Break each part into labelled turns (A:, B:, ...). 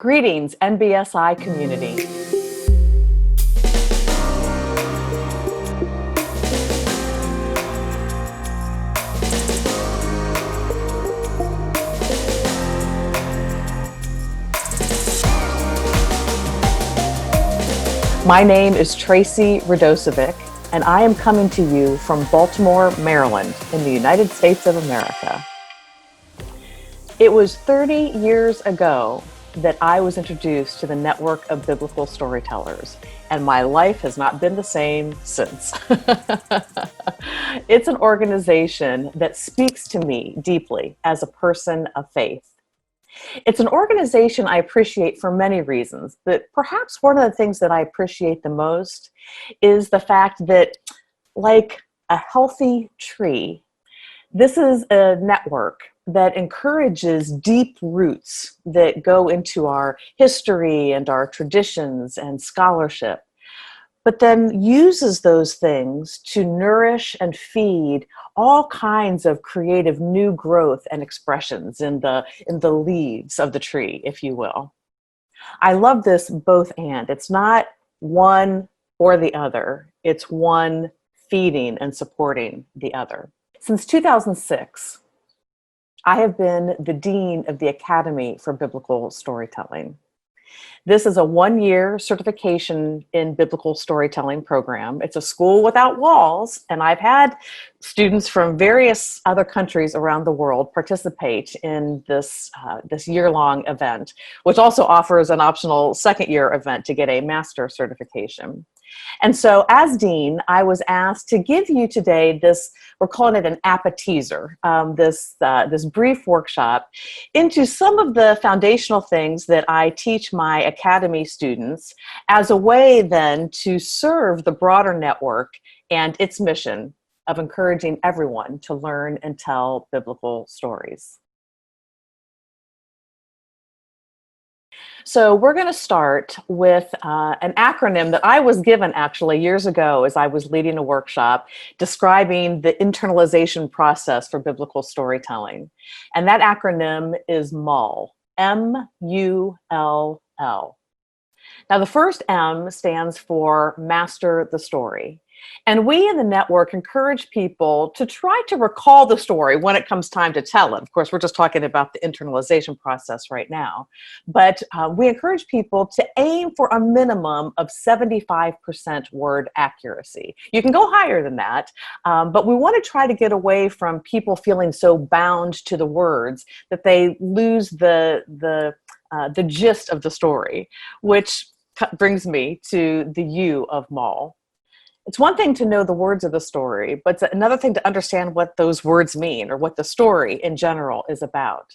A: Greetings, NBSI community. My name is Tracy Radosevic, and I am coming to you from Baltimore, Maryland, in the United States of America. It was 30 years ago that I was introduced to the network of biblical storytellers, and my life has not been the same since. It's an organization that speaks to me deeply as a person of faith. It's an organization I appreciate for many reasons, but perhaps one of the things that I appreciate the most is the fact that, like a healthy tree, this is a network that encourages deep roots that go into our history and our traditions and scholarship, but then uses those things to nourish and feed all kinds of creative new growth and expressions in the leaves of the tree, if you will. I love this both and. It's not one or the other. It's one feeding and supporting the other. Since 2006, I have been the Dean of the Academy for Biblical Storytelling. This is a one-year certification in biblical storytelling program. It's a school without walls, and I've had students from various other countries around the world participate in this year-long event, which also offers an optional second-year event to get a master certification. And so as Dean, I was asked to give you today this, we're calling it an Appe-teaser, this brief workshop into some of the foundational things that I teach my Academy students as a way then to serve the broader network and its mission of encouraging everyone to learn and tell biblical stories. So we're going to start with an acronym that I was given actually years ago as I was leading a workshop describing the internalization process for biblical storytelling. And that acronym is MULL, M-U-L-L. Now the first M stands for Master the Story. And we in the network encourage people to try to recall the story when it comes time to tell it. Of course, we're just talking about the internalization process right now. But we encourage people to aim for a minimum of 75% word accuracy. You can go higher than that, but we want to try to get away from people feeling so bound to the words that they lose the gist of the story, which brings me to the U of MULL. It's one thing to know the words of the story, but it's another thing to understand what those words mean or what the story in general is about.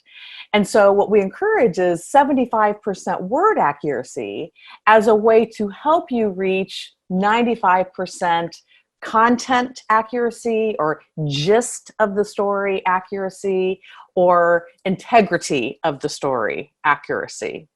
A: And so what we encourage is 75% word accuracy as a way to help you reach 95% content accuracy or gist of the story accuracy or integrity of the story accuracy.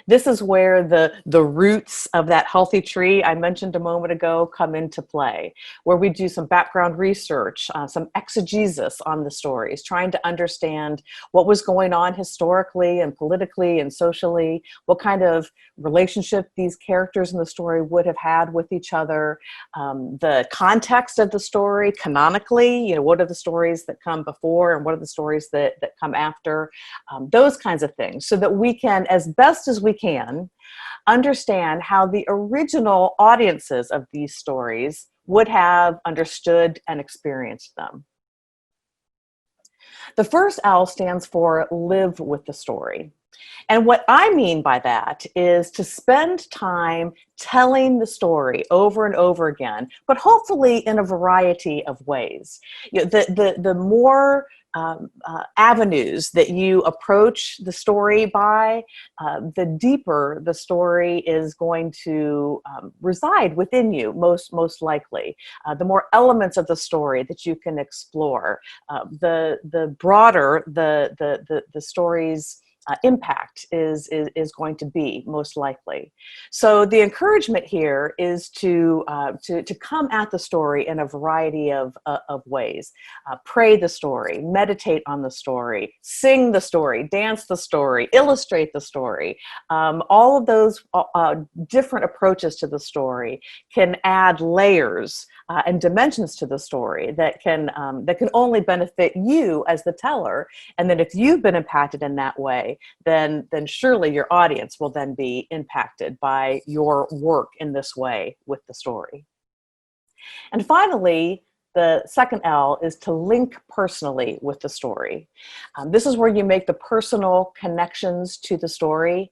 A: This is where the roots of that healthy tree I mentioned a moment ago come into play, where we do some background research, some exegesis on the stories, trying to understand what was going on historically and politically and socially, what kind of relationship these characters in the story would have had with each other, the context of the story canonically, what are the stories that come before and what are the stories that come after, those kinds of things, so that we can, as best as we can, understand how the original audiences of these stories would have understood and experienced them. The first L stands for live with the story. And what I mean by that is to spend time telling the story over and over again, but hopefully in a variety of ways. The more avenues that you approach the story by, the deeper the story is going to reside within you, most likely. The more elements of the story that you can explore, the broader the story's impact is going to be, most likely. So the encouragement here is to come at the story in a variety of ways. Pray the story, meditate on the story, sing the story, dance the story, illustrate the story. All of those different approaches to the story can add layers and dimensions to the story that can only benefit you as the teller. And then if you've been impacted in that way, then surely your audience will then be impacted by your work in this way with the story. And finally, the second L is to link personally with the story. This is where you make the personal connections to the story.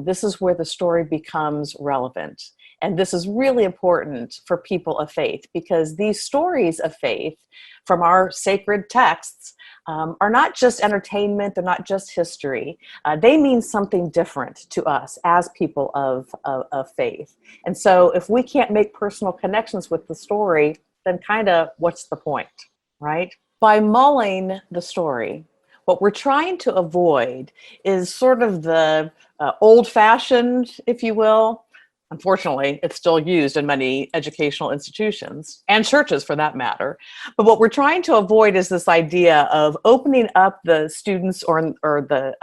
A: This is where the story becomes relevant. And this is really important for people of faith, because these stories of faith from our sacred texts are not just entertainment, they're not just history. They mean something different to us as people of faith. And so if we can't make personal connections with the story, then kind of what's the point, right? By mulling the story, what we're trying to avoid is sort of the old-fashioned, if you will. Unfortunately, it's still used in many educational institutions and churches for that matter. But what we're trying to avoid is this idea of opening up the students or the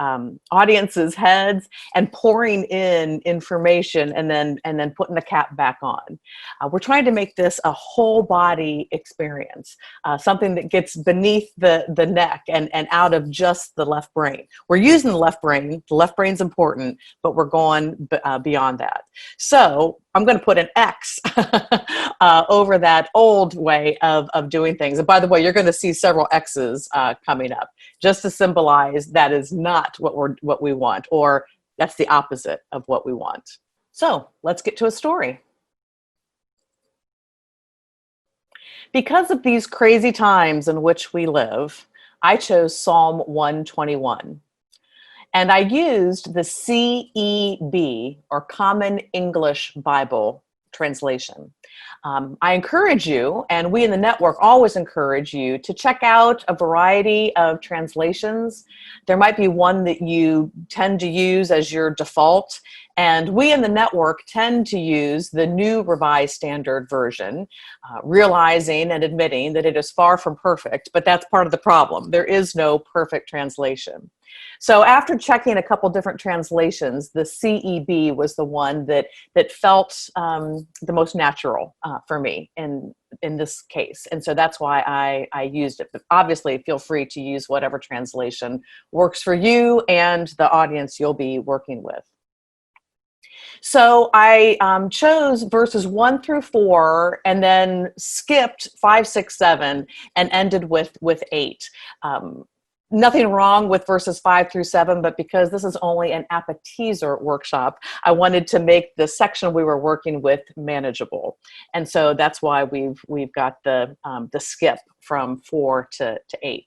A: audience's heads and pouring in information and then putting the cap back on. We're trying to make this a whole body experience, something that gets beneath the neck and out of just the left brain. We're using the left brain. The left brain's important, but we're going beyond that. So I'm going to put an X over that old way of doing things. And by the way, you're going to see several X's coming up, just to symbolize that is not what we want, or that's the opposite of what we want. So let's get to a story. Because of these crazy times in which we live, I chose Psalm 121. And I used the CEB, or Common English Bible translation. I encourage you, and we in the network always encourage you, to check out a variety of translations. There might be one that you tend to use as your default, and we in the network tend to use the New Revised Standard Version, realizing and admitting that it is far from perfect, but that's part of the problem. There is no perfect translation. So after checking a couple different translations, the CEB was the one that felt the most natural for me in this case. And so that's why I used it. But obviously, feel free to use whatever translation works for you and the audience you'll be working with. So I chose verses 1 through 4 and then skipped 5, 6, 7 and ended with 8. Nothing wrong with verses 5 through 7, but because this is only an Appe-teaser workshop, I wanted to make the section we were working with manageable. And so that's why we've got the skip from 4 to 8.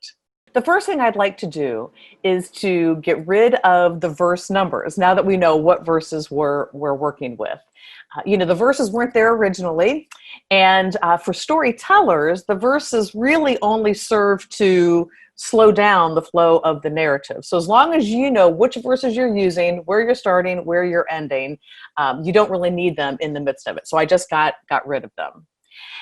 A: The first thing I'd like to do is to get rid of the verse numbers, now that we know what verses we're working with. The verses weren't there originally, and for storytellers, the verses really only serve to slow down the flow of the narrative. So as long as you know which verses you're using, where you're starting, where you're ending, you don't really need them in the midst of it. So I just got rid of them.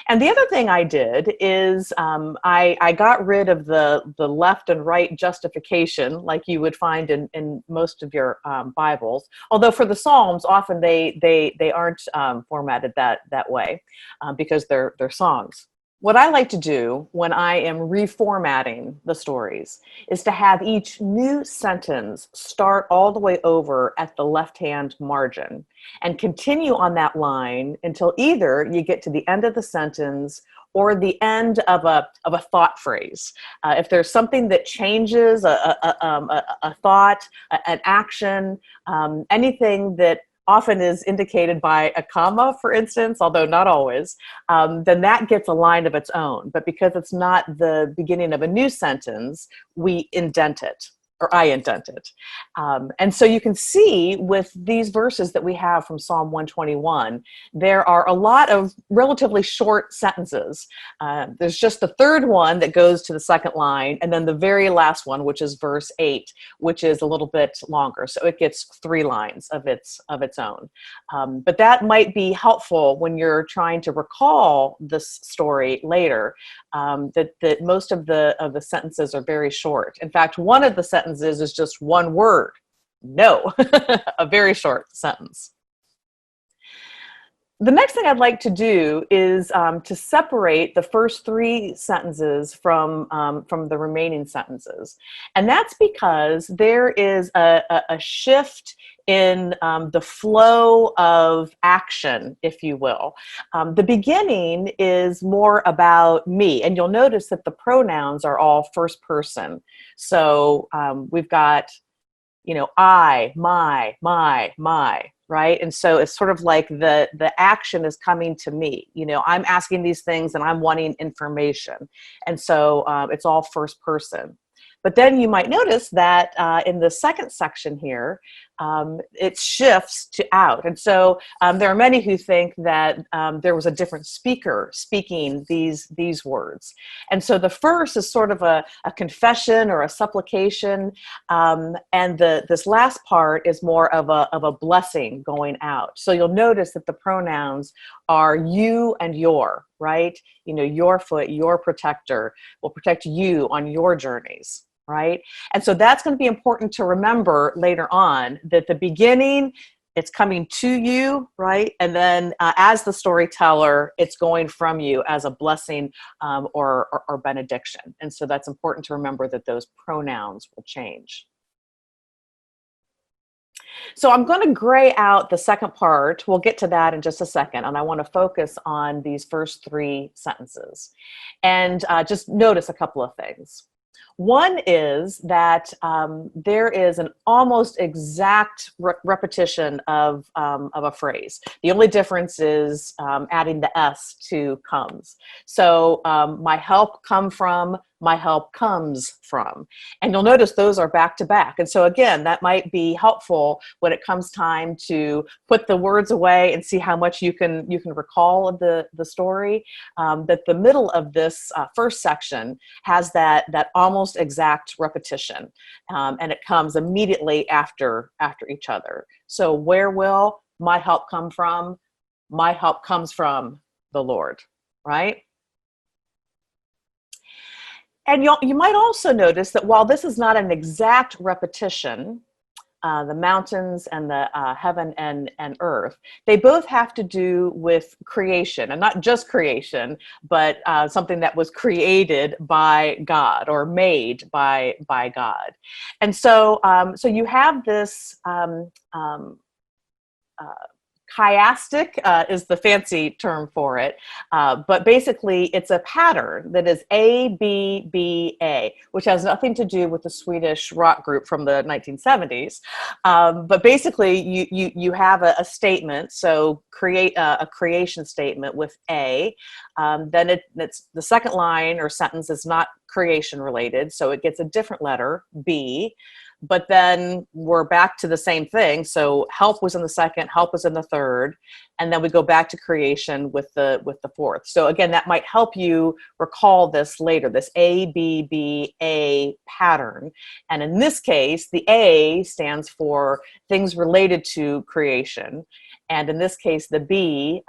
A: And the other thing I did is I got rid of the left and right justification like you would find in most of your Bibles. Although for the Psalms, often they aren't formatted that way because they're songs. What I like to do when I am reformatting the stories is to have each new sentence start all the way over at the left-hand margin and continue on that line until either you get to the end of the sentence or the end of a thought phrase. If there's something that changes, a thought, an action, anything that often is indicated by a comma, for instance, although not always, then that gets a line of its own. But because it's not the beginning of a new sentence, we indent it. or I indented. And so you can see with these verses that we have from Psalm 121, there are a lot of relatively short sentences. There's just the third one that goes to the second line, and then the very last one, which is verse 8, which is a little bit longer. So it gets 3 lines of its own. But that might be helpful when you're trying to recall this story later, that most of the sentences are very short. In fact, one of the sentences is just one word, no, a very short sentence. The next thing I'd like to do is to separate the first 3 sentences from the remaining sentences. And that's because there is a shift in the flow of action, if you will. The beginning is more about me, and you'll notice that the pronouns are all first person. So we've got, I, my, right? And so it's sort of like the action is coming to me. I'm asking these things and I'm wanting information. And so it's all first person. But then you might notice that in the second section here, it shifts to out. And so there are many who think that there was a different speaker speaking these words. And so the first is sort of a confession or a supplication. And this last part is more of a blessing going out. So you'll notice that the pronouns are you and your, right? Your foot, your protector will protect you on your journeys. Right? And so that's going to be important to remember later on, that the beginning, it's coming to you, right? And then as the storyteller, it's going from you as a blessing or benediction. And so that's important to remember, that those pronouns will change. So I'm going to gray out the second part. We'll get to that in just a second. And I want to focus on these first 3 sentences. And just notice a couple of things. One is that there is an almost exact repetition of a phrase. The only difference is adding the S to comes. So my help come from, my help comes from. And you'll notice those are back to back. And so again, that might be helpful when it comes time to put the words away and see how much you can recall of the story. That the middle of this first section has that almost exact repetition. And it comes immediately after each other. So where will my help come from? My help comes from the Lord, right? And you might also notice that while this is not an exact repetition, the mountains and the heaven and earth, they both have to do with creation, and not just creation, but something that was created by God or made by God. And so, so you have this chiastic is the fancy term for it, but basically it's a pattern that is A, B, B, A, which has nothing to do with the Swedish rock group from the 1970s. But basically you have a statement, so create a creation statement with A, then it's the second line or sentence is not creation related, so it gets a different letter, B. But then we're back to the same thing. So help was in the second, help was in the third, and then we go back to creation with the fourth. So again, that might help you recall this later, this A, B, B, A pattern. And in this case, the A stands for things related to creation. And in this case, the B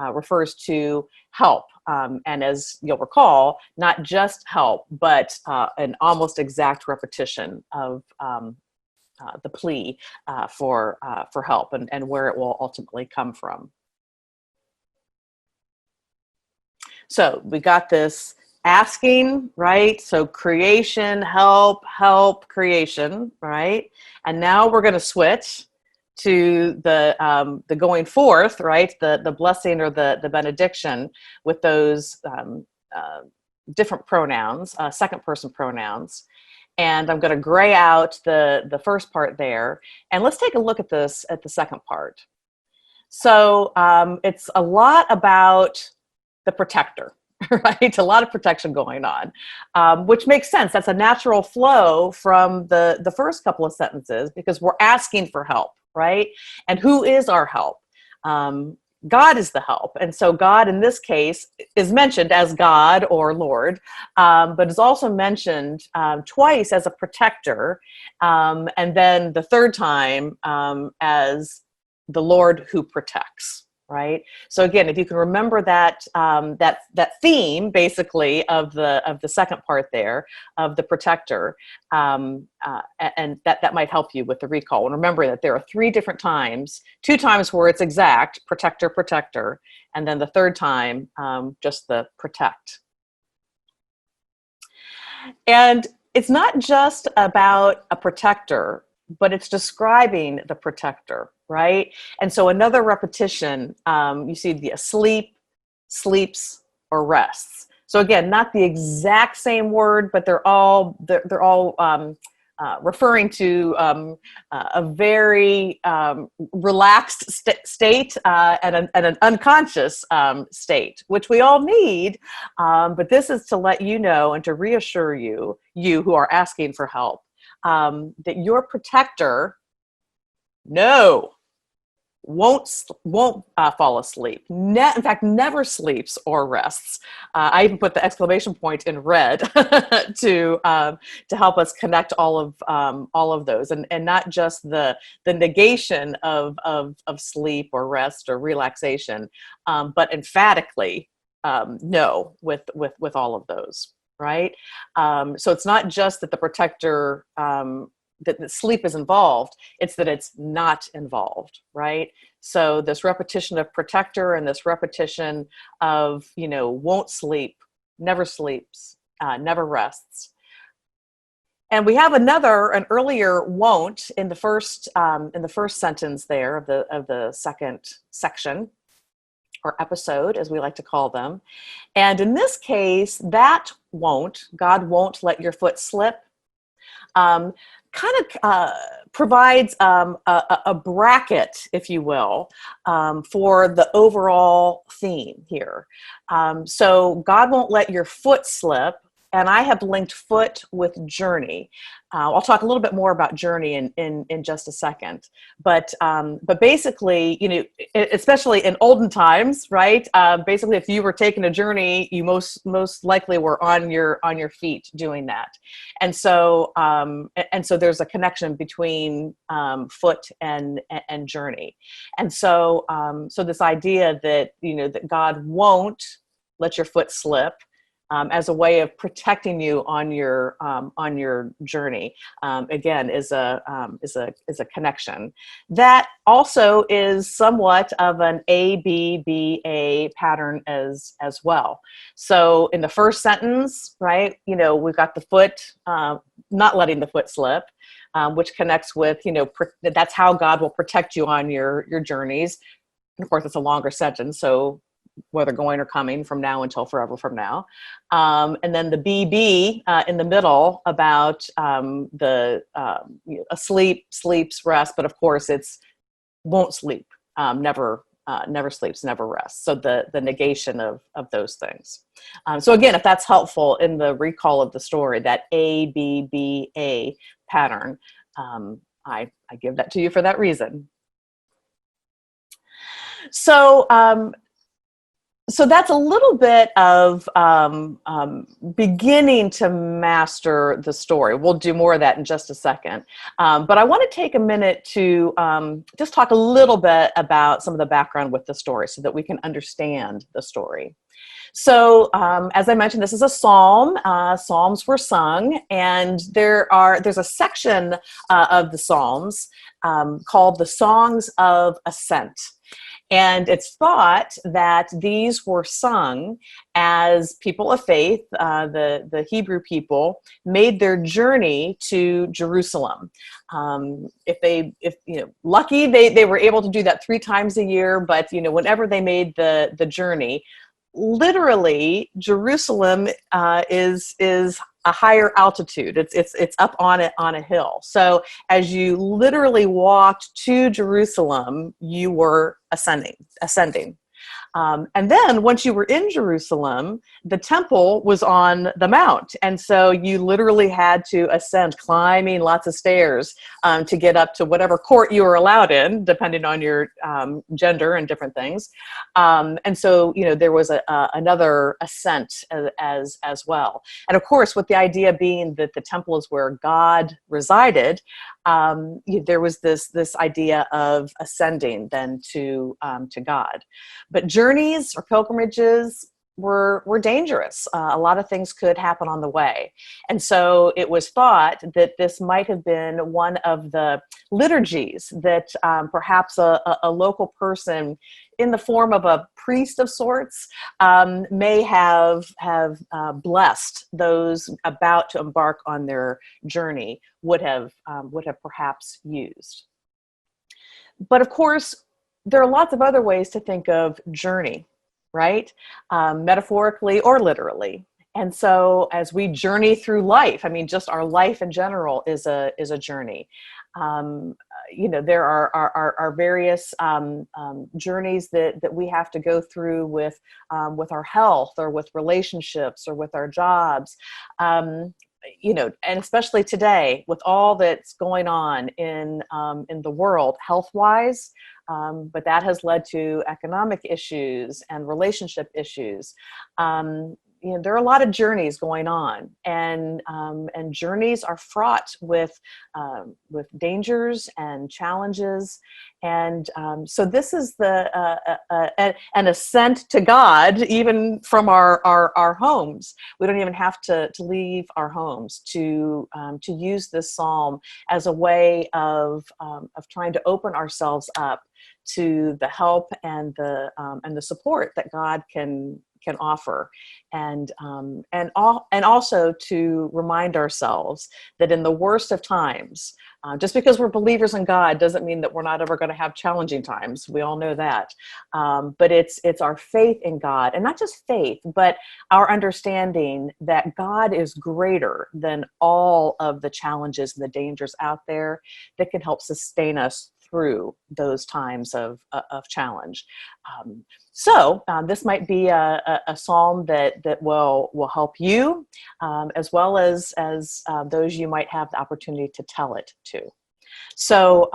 A: refers to help. And as you'll recall, not just help, but an almost exact repetition of the plea for help and where it will ultimately come from. So we got this asking, right? So creation, help, creation, right? And now we're going to switch to the going forth, right? The blessing or the benediction with those different pronouns, second person pronouns. And I'm going to gray out the first part there. And let's take a look at this at the second part. So it's a lot about the protector. right? A lot of protection going on, which makes sense. That's a natural flow from the first couple of sentences, because we're asking for help, right? And who is our help? God is the help. And so God, in this case, is mentioned as God or Lord, but is also mentioned twice as a protector, and then the third time as the Lord who protects. Right. So again, if you can remember that that theme, basically, of the second part there, of the protector, and that might help you with the recall. And remembering that there are three different times, two times where it's exact, protector, protector, and then the third time, just the protect. And it's not just about a protector, but it's describing the protector, right? And so another repetition, you see the asleep, sleeps, or rests. So again, not the exact same word, but they're all referring to a very relaxed state and an unconscious state, which we all need. But this is to let you know and to reassure you who are asking for help, that your protector, won't fall asleep. In fact, never sleeps or rests. I even put the exclamation point in red to help us connect all of those, and not just the negation of sleep or rest or relaxation, but emphatically no with all of those. Right. So it's not just that the protector, that sleep is involved, it's that it's not involved, right? So this repetition of protector and this repetition of, won't sleep, never sleeps, never rests. And we have an earlier won't in the first sentence there of the second section, or episode, as we like to call them. And in this case, that won't, God won't let your foot slip, kind of provides a bracket, if you will, for the overall theme here. So God won't let your foot slip, and I have linked foot with journey. I'll talk a little bit more about journey in just a second. But basically, especially in olden times, right? Basically, if you were taking a journey, you most likely were on your feet doing that. And so there's a connection between foot and journey. And so this idea that that God won't let your foot slip, as a way of protecting you on your journey, again, is a connection that also is somewhat of an ABBA pattern as well. So in the first sentence, right, we've got the foot, not letting the foot slip, which connects with that's how God will protect you on your journeys. And of course, it's a longer sentence, so whether going or coming, from now until forever from now. And then the BB in the middle about asleep, sleeps, rest, but of course it's won't sleep, never sleeps, never rests. So the negation of those things. So again, if that's helpful in the recall of the story, that ABBA pattern, I give that to you for that reason. So that's a little bit of beginning to master the story. We'll do more of that in just a second. But I want to take a minute to just talk a little bit about some of the background with the story so that we can understand the story. So as I mentioned, this is a psalm. Psalms were sung, and there's a section of the Psalms called the Songs of Ascent. And it's thought that these were sung as people of faith, the Hebrew people, made their journey to Jerusalem. If lucky, they were able to do that 3 times a year. But whenever they made the journey, literally Jerusalem is a higher altitude. It's up on a hill. So as you literally walked to Jerusalem, you were ascending. And then once you were in Jerusalem, the temple was on the mount. And so you literally had to ascend, climbing lots of stairs to get up to whatever court you were allowed in, depending on your gender and different things. And so, there was another ascent as well. And of course, with the idea being that the temple is where God resided, there was this idea of ascending then to God. But journeys or pilgrimages were dangerous. A lot of things could happen on the way. And so it was thought that this might have been one of the liturgies that perhaps a local person in the form of a priest of sorts may have blessed those about to embark on their journey, would have perhaps used. But of course, there are lots of other ways to think of journey, right? Metaphorically or literally. And so as we journey through life, just our life in general is a journey. There are various journeys that we have to go through with our health or with relationships or with our jobs. And especially today with all that's going on in the world health-wise, but that has led to economic issues and relationship issues. There are a lot of journeys going on, and journeys are fraught with dangers and challenges. And so this is an ascent to God, even from our homes. We don't even have to leave our homes to use this psalm as a way of trying to open ourselves up to the help and the support that God can offer, and also to remind ourselves that in the worst of times, just because we're believers in God doesn't mean that we're not ever going to have challenging times. We all know that, but it's our faith in God, and not just faith, but our understanding that God is greater than all of the challenges and the dangers out there that can help sustain us through those times of challenge. So this might be a psalm that will help you, as well as those you might have the opportunity to tell it to. So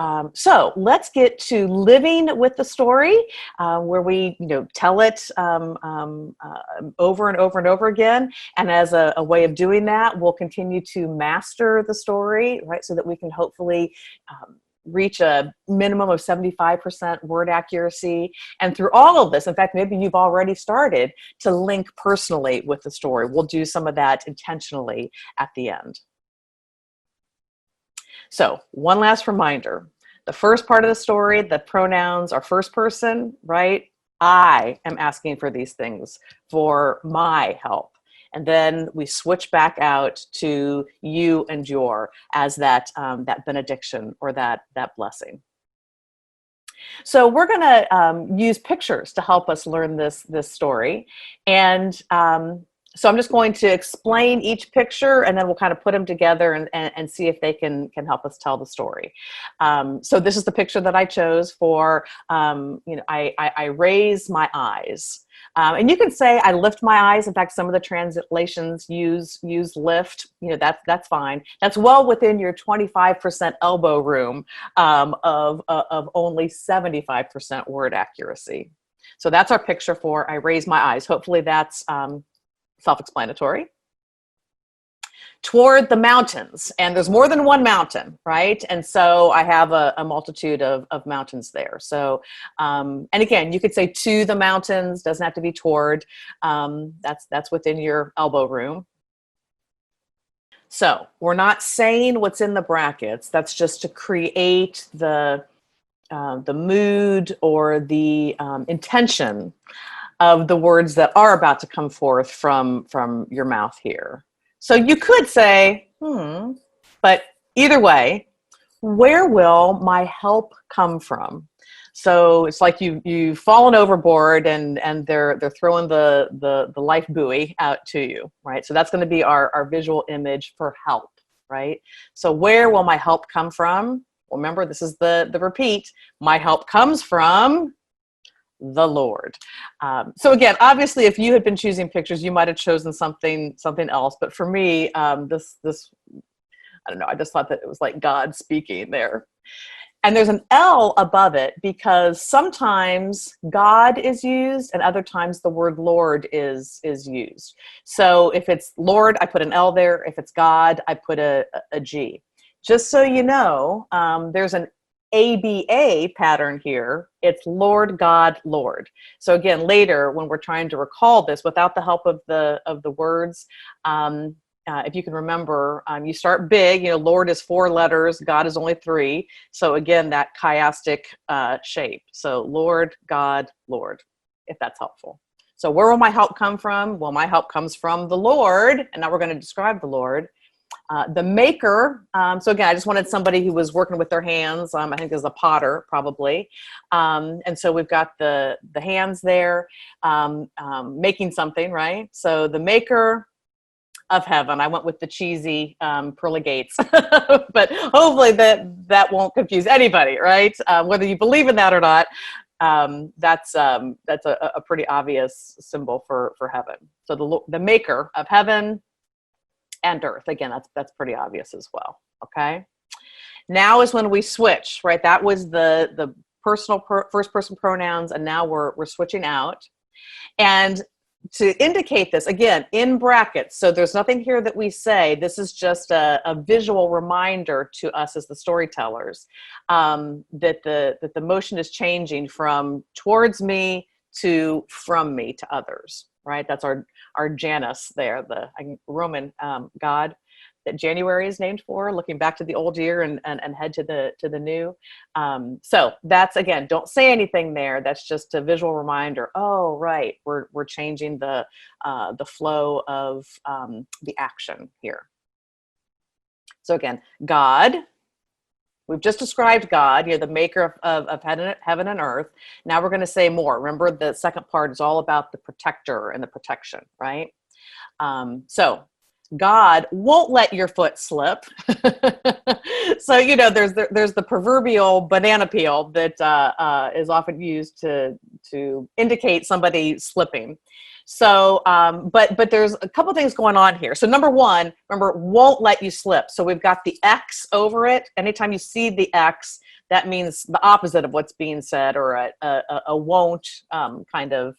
A: let's get to living with the story, where we tell it over and over and over again. And as a way of doing that, we'll continue to master the story, right, so that we can hopefully reach a minimum of 75% word accuracy. And through all of this, in fact, maybe you've already started to link personally with the story. We'll do some of that intentionally at the end. So one last reminder, the first part of the story, the pronouns are first person, right? I am asking for these things for my help. And then we switch back out to you and your as that benediction or that blessing. So we're going to use pictures to help us learn this story. And so I'm just going to explain each picture, and then we'll kind of put them together and see if they can help us tell the story. So this is the picture that I chose for, I raise my eyes. And you can say I lift my eyes. In fact, some of the translations use lift. That's fine. That's well within your 25% elbow room of only 75% word accuracy. So that's our picture for I raise my eyes. Hopefully that's self-explanatory. Toward the mountains, and there's more than one mountain, right? And so I have a multitude of mountains there. So, and again, you could say to the mountains, doesn't have to be toward. That's within your elbow room. So we're not saying what's in the brackets. That's just to create the mood or the intention of the words that are about to come forth from your mouth here. So you could say, but either way, where will my help come from? So it's like you've fallen overboard and they're throwing the life buoy out to you, right? So that's going to be our visual image for help, right? So where will my help come from? Well, remember, this is the repeat. My help comes from the Lord. So again, obviously, if you had been choosing pictures, you might have chosen something else. But for me, this I don't know. I just thought that it was like God speaking there. And there's an L above it because sometimes God is used and other times the word Lord is used. So if it's Lord, I put an L there. If it's God, I put a G. Just so you know, there's an ABA pattern here. It's Lord, God, Lord. So again, later when we're trying to recall this without the help of the words, if you can remember, you start big, Lord is 4 letters, God is only 3. So again, that chiastic shape. So Lord, God, Lord, if that's helpful. So where will my help come from? Well, my help comes from the Lord. And now we're going to describe the Lord. The maker. So again, I just wanted somebody who was working with their hands. I think there's a potter probably. And so we've got the hands there making something, right? So the maker of heaven. I went with the cheesy pearly gates, but hopefully that won't confuse anybody, right? Whether you believe in that or not, that's a pretty obvious symbol for heaven. So the maker of heaven and earth. Again, that's pretty obvious as well. Okay. Now is when we switch, right? That was the personal first person pronouns, and now we're switching out. And to indicate this, again, in brackets, so there's nothing here that we say, this is just a visual reminder to us as the storytellers that the motion is changing from towards me to from me to others, right? That's our Janus there, the Roman god that January is named for, looking back to the old year and head to the new. So that's, again, don't say anything there. That's just a visual reminder. Oh, right. We're changing the flow of the action here. So again, God, we've just described God, the maker of heaven and earth. Now we're going to say more. Remember, the second part is all about the protector and the protection, right? So God won't let your foot slip. So, there's the proverbial banana peel that is often used to indicate somebody slipping. So, but there's a couple things going on here. So number one, remember, won't let you slip. So we've got the X over it. Anytime you see the X, that means the opposite of what's being said, or a won't kind of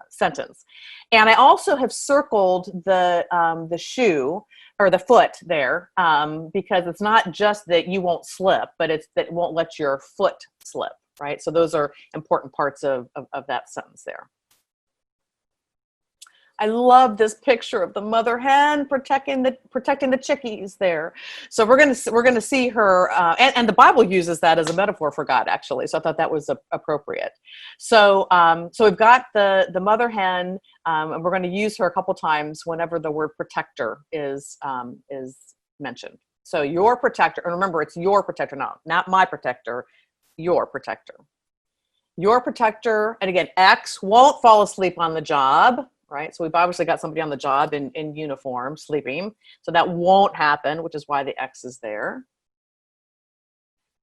A: sentence. And I also have circled the shoe or the foot there because it's not just that you won't slip, but it's that it won't let your foot slip, right? So those are important parts of that sentence there. I love this picture of the mother hen protecting the chickies there. So we're gonna see her, and the Bible uses that as a metaphor for God, actually. So I thought that was appropriate. So we've got the mother hen, and we're going to use her a couple times whenever the word protector is mentioned. So your protector, and remember, it's your protector, not my protector, your protector. Your protector, and again, X won't fall asleep on the job. Right? So we've obviously got somebody on the job in uniform sleeping. So that won't happen, which is why the X is there.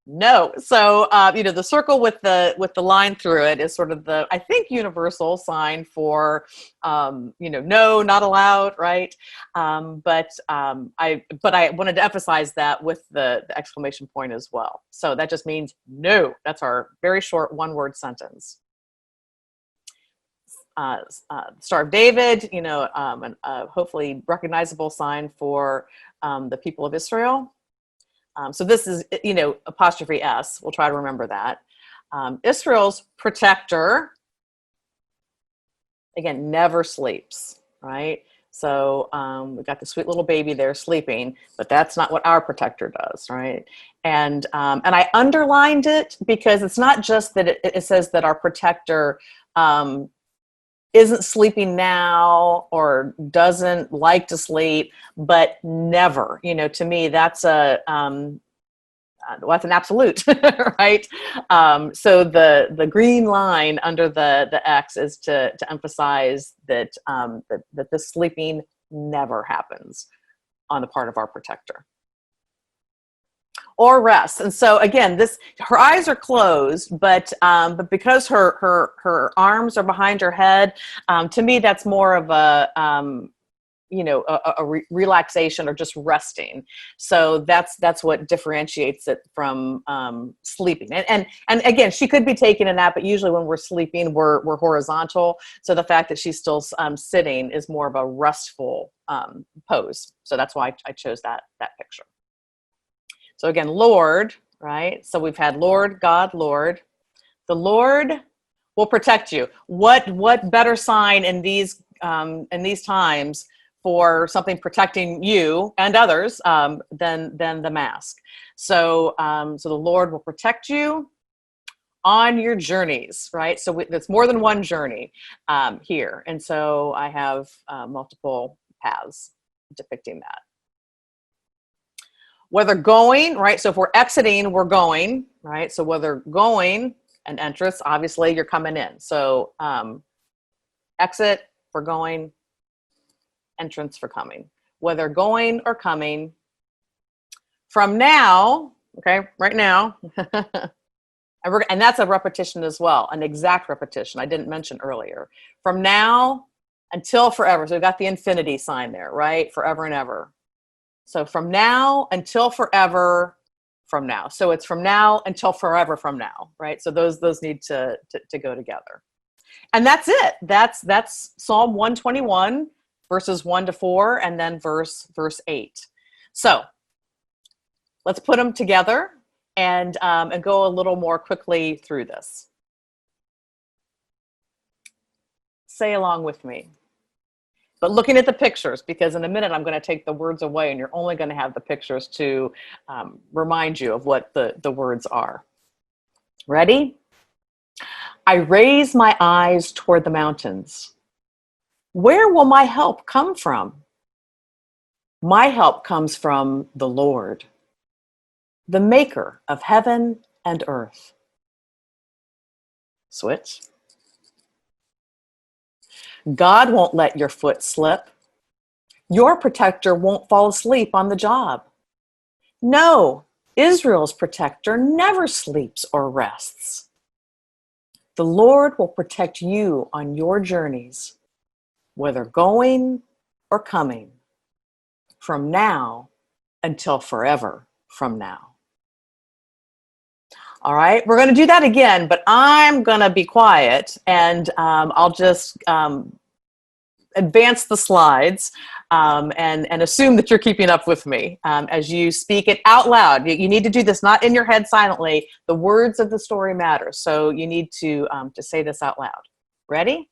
A: No. So, the circle with the line through it is sort of the, I think, universal sign for, no, not allowed. Right. But I wanted to emphasize that with the exclamation point as well. So that just means no. That's our very short 1-word sentence. Star of David, and hopefully recognizable sign for the people of Israel. So this is, apostrophe S. We'll try to remember that. Israel's protector, again, never sleeps, right? So we've got the sweet little baby there sleeping, but that's not what our protector does, right? And I underlined it because it's not just that it says that our protector isn't sleeping now or doesn't like to sleep, but never. To me, that's that's an absolute, right? So the green line under the X is to emphasize that that the sleeping never happens on the part of our protector. or rest. And so again, her eyes are closed, but because her arms are behind her head, to me that's more of a relaxation or just resting. So that's what differentiates it from sleeping. And again, she could be taking a nap, but usually when we're sleeping, we're horizontal. So the fact that she's still sitting is more of a restful pose. So that's why I chose that picture. So again, Lord, right? So we've had Lord, God, Lord. The Lord will protect you. What better sign in these times for something protecting you and others than the mask? So the Lord will protect you on your journeys, right? So it's more than one journey here, and so I have multiple paths depicting that. Whether going, right? So if we're exiting, we're going, right? So whether going and entrance, obviously you're coming in. So exit for going, entrance for coming. Whether going or coming, from now, okay, right now, and that's a repetition as well, an exact repetition I didn't mention earlier. From now until forever. So we've got the infinity sign there, right? Forever and ever. So from now until forever from now. So it's from now until forever from now, right? So those need to go together. And that's it. That's Psalm 121, verses 1 to 4, and then verse 8. So let's put them together and go a little more quickly through this. Say along with me. But looking at the pictures, because in a minute I'm going to take the words away and you're only going to have the pictures to remind you of what the words are. Ready? I raise my eyes toward the mountains. Where will my help come from? My help comes from the Lord, the maker of heaven and earth. Switch. God won't let your foot slip. Your protector won't fall asleep on the job. No, Israel's protector never sleeps or rests. The Lord will protect you on your journeys, whether going or coming, from now until forever from now. All right, we're going to do that again, but I'm going to be quiet and I'll just advance the slides and assume that you're keeping up with me as you speak it out loud. You need to do this not in your head silently. The words of the story matter, so you need to say this out loud. Ready?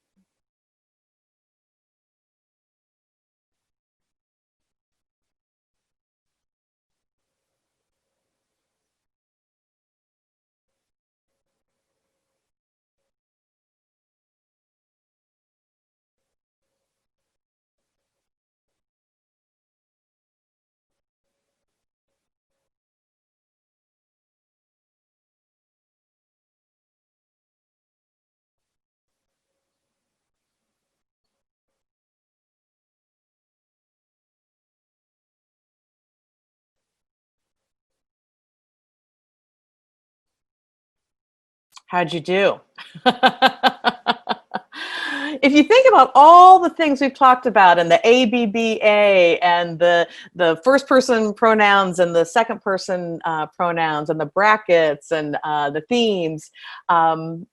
A: How'd you do? If you think about all the things we've talked about and the ABBA and the first person pronouns and the second person pronouns and the brackets and the themes, I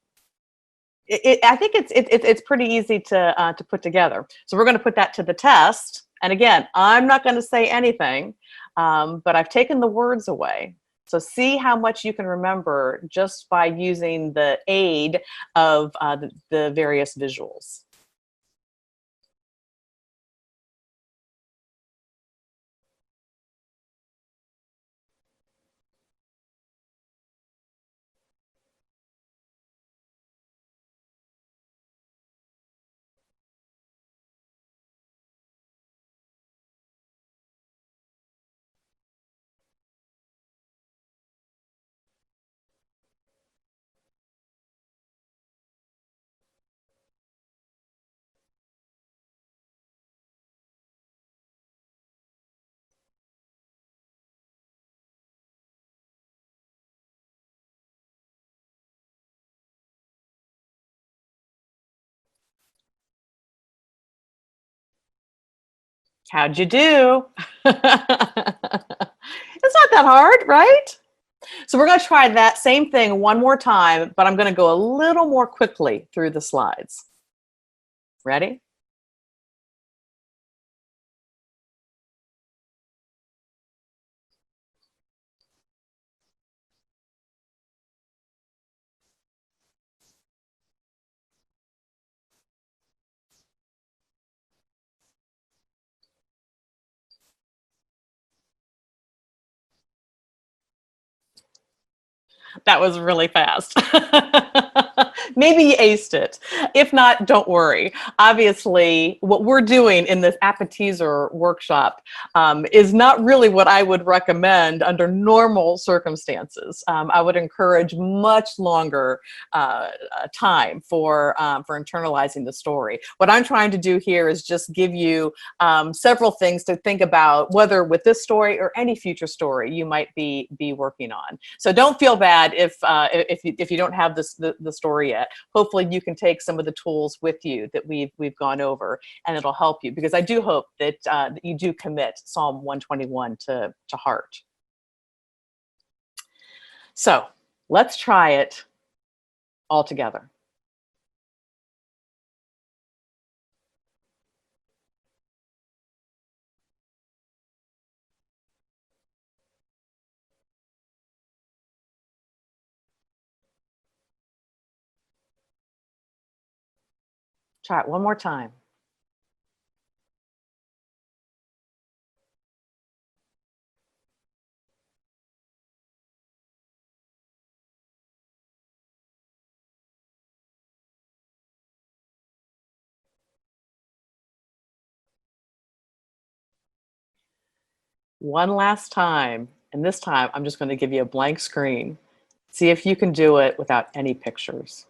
A: think it's pretty easy to put together. So we're going to put that to the test. And again, I'm not going to say anything, but I've taken the words away. So see how much you can remember just by using the aid of the various visuals. How'd you do? It's not that hard, right? So we're going to try that same thing one more time, but I'm going to go a little more quickly through the slides. Ready? That was really fast. Maybe you aced it. If not, don't worry. Obviously, what we're doing in this Appe-teaser workshop is not really what I would recommend under normal circumstances. I would encourage much longer time for internalizing the story. What I'm trying to do here is just give you several things to think about, whether with this story or any future story you might be working on. So don't feel bad if you don't have the story yet. Hopefully you can take some of the tools with you that we've gone over, and it'll help you, because I do hope that that you do commit Psalm 121 to heart. So let's try it all together. Try it one more time. One last time, and this time I'm just going to give you a blank screen. See if you can do it without any pictures.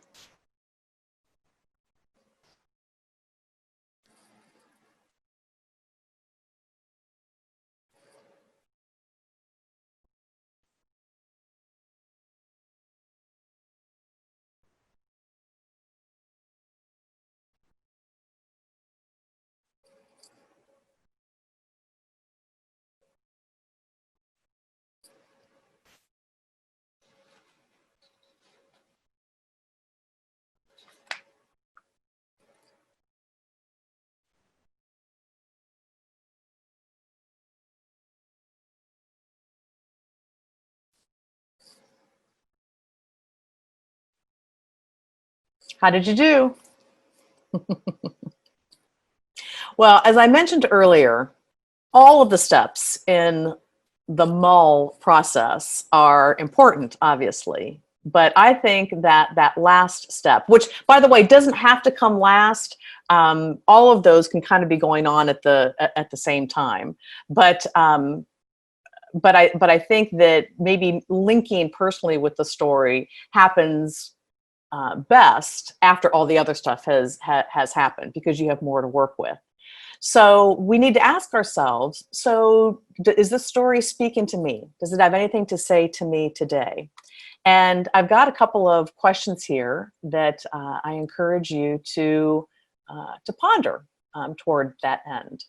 A: How did you do? Well, as I mentioned earlier, all of the steps in the mull process are important, obviously. But I think that that last step, which, by the way, doesn't have to come last, all of those can kind of be going on at the same time. But I think that maybe linking personally with the story happens best after all the other stuff has happened, because you have more to work with. So we need to ask ourselves, so is this story speaking to me? Does it have anything to say to me today? And I've got a couple of questions here that I encourage you to ponder toward that end.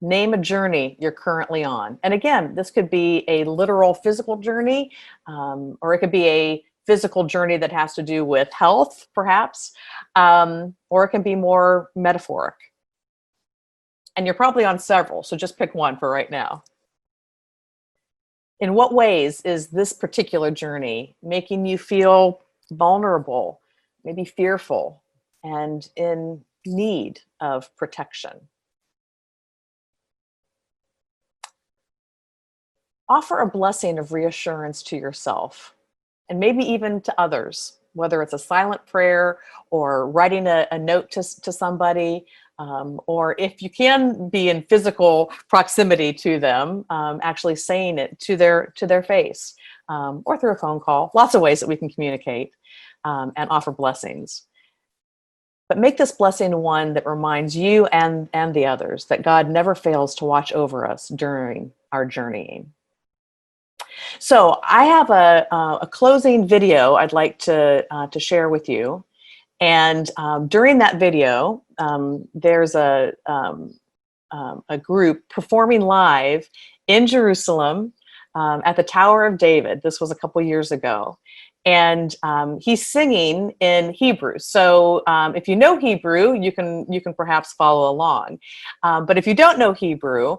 A: Name a journey you're currently on. And again, this could be a literal physical journey, or it could be a physical journey that has to do with health, perhaps, or it can be more metaphoric. And you're probably on several, so just pick one for right now. In what ways is this particular journey making you feel vulnerable, maybe fearful, and in need of protection? Offer a blessing of reassurance to yourself, and maybe even to others, whether it's a silent prayer or writing a note to somebody, or if you can be in physical proximity to them, actually saying it to their face, or through a phone call. Lots of ways that we can communicate and offer blessings. But make this blessing one that reminds you and the others that God never fails to watch over us during our journeying. So I have a closing video I'd like to share with you. And during that video, there's a a group performing live in Jerusalem at the Tower of David. This was a couple years ago. And he's singing in Hebrew. So if you know Hebrew, you can perhaps follow along. But if you don't know Hebrew,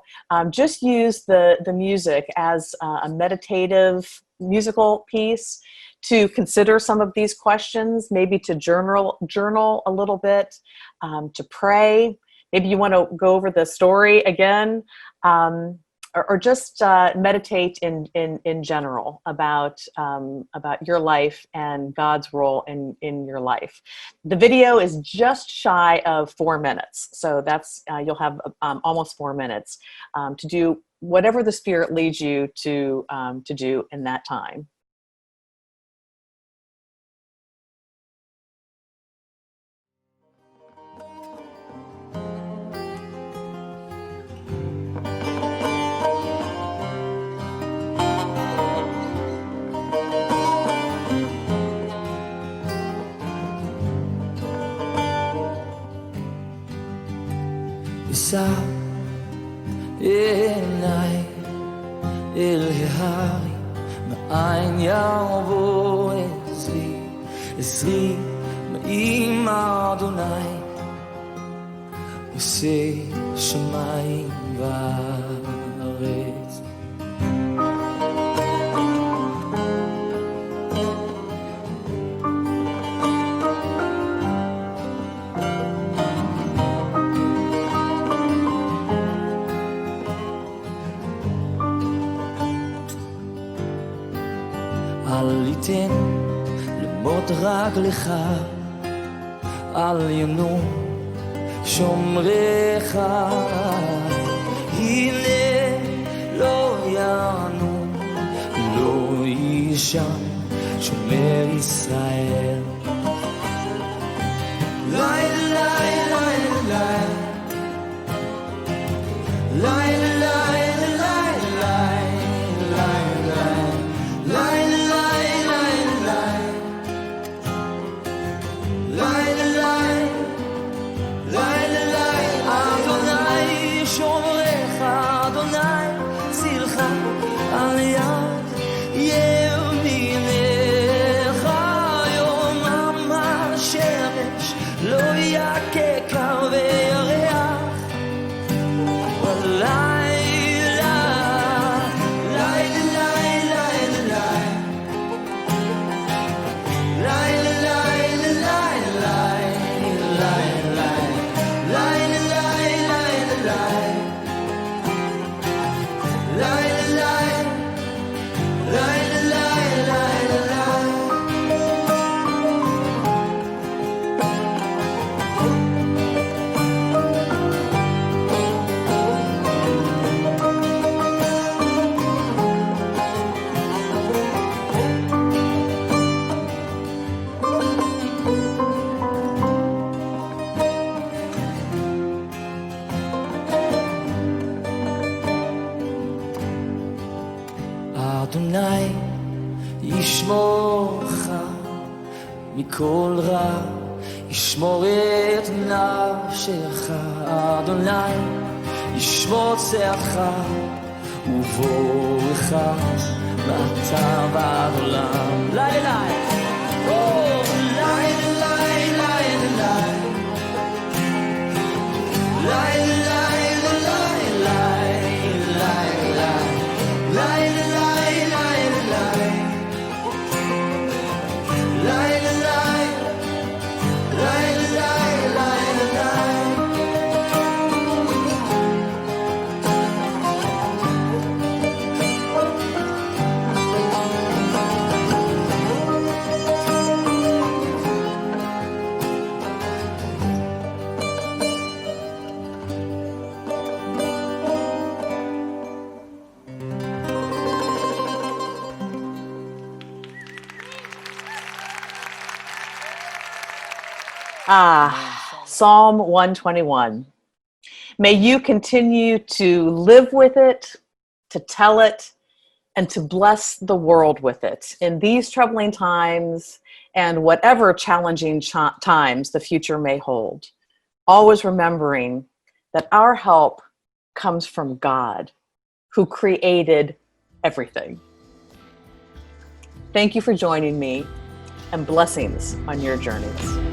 A: just use the music as a meditative musical piece to consider some of these questions, maybe to journal a little bit, to pray. Maybe you want to go over the story again. Or just meditate in general about your life and God's role in your life. The video is just shy of 4 minutes, so that's you'll have almost 4 minutes to do whatever the Spirit leads you to do in that time.
B: יישא עיניי אל ההרים, מאין יבוא עזרי, עזרי מעם אדוני, עושה שמיים וארץ. אל יתן למות רגלך, אל ינום שומרך, הנה לא ינום, לא יישן שומר ישראל. לילה, לילה, לילה, אדוני ישמורך מכל רע, ישמור את נפשך. אדוני ישמור צאתך ובואך מעתה ועד עולם. לילה, לילה, לילה, לילה,
A: Psalm 121. May you continue to live with it, to tell it, and to bless the world with it in these troubling times and whatever challenging times the future may hold. Always remembering that our help comes from God, who created everything. Thank you for joining me, and blessings on your journeys.